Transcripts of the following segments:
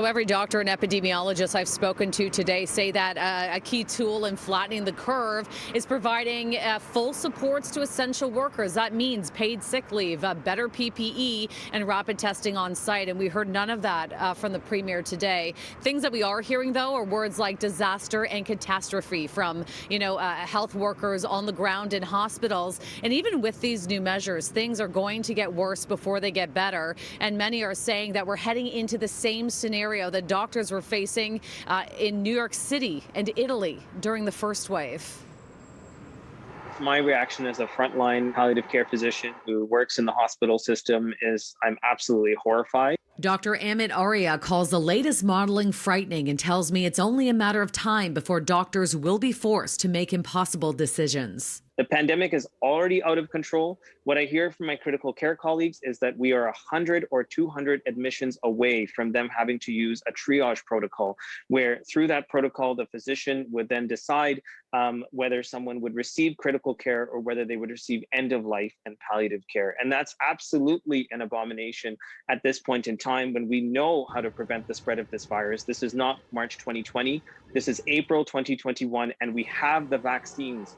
So every doctor and epidemiologist I've spoken to today say that a key tool in flattening the curve is providing full supports to essential workers. That means paid sick leave, better PPE, and rapid testing on site. And we heard none of that from the premier today. Things that we are hearing, though, are words like disaster and catastrophe from, health workers on the ground in hospitals. And even with these new measures, things are going to get worse before they get better. And many are saying that we're heading into the same scenario that doctors were facing in New York City and Italy during the first wave. My reaction as a frontline palliative care physician who works in the hospital system is I'm absolutely horrified. Dr. Amit Arya calls the latest modeling frightening and tells me it's only a matter of time before doctors will be forced to make impossible decisions. The pandemic is already out of control. What I hear from my critical care colleagues is that we are 100 or 200 admissions away from them having to use a triage protocol, where through that protocol, the physician would then decide whether someone would receive critical care or whether they would receive end of life and palliative care. And that's absolutely an abomination at this point in time when we know how to prevent the spread of this virus. This is not March 2020. This is April 2021, and we have the vaccines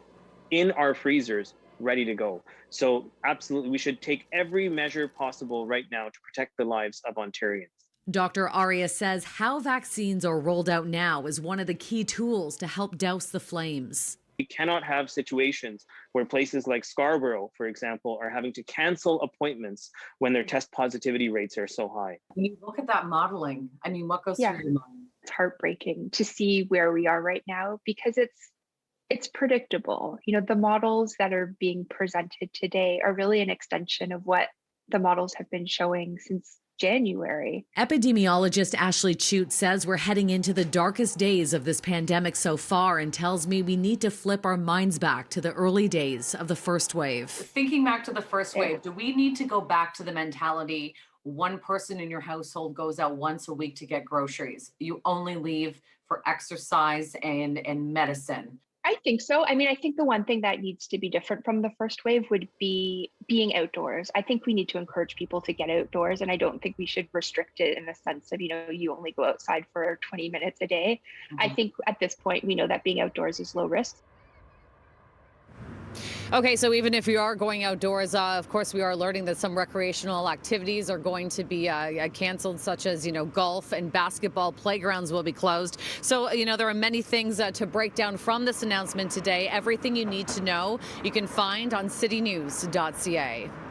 in our freezers ready to go. So absolutely, we should take every measure possible right now to protect the lives of Ontarians. Dr. Arya says how vaccines are rolled out now is one of the key tools to help douse the flames. We cannot have situations where places like Scarborough, for example, are having to cancel appointments when their test positivity rates are so high. When you look at that modeling, what goes through your mind? It's heartbreaking to see where we are right now because it's predictable. The models that are being presented today are really an extension of what the models have been showing since January. Epidemiologist Ashley Chute says we're heading into the darkest days of this pandemic so far and tells me we need to flip our minds back to the early days of the first wave. Thinking back to the first wave, do we need to go back to the mentality one person in your household goes out once a week to get groceries? You only leave for exercise and medicine. I think so. I think the one thing that needs to be different from the first wave would be being outdoors. I think we need to encourage people to get outdoors, and I don't think we should restrict it in the sense of, you only go outside for 20 minutes a day. I think at this point, we know that being outdoors is low risk. Okay, so even if you are going outdoors, of course, we are learning that some recreational activities are going to be canceled, such as, golf and basketball playgrounds will be closed. So, there are many things to break down from this announcement today. Everything you need to know, you can find on citynews.ca.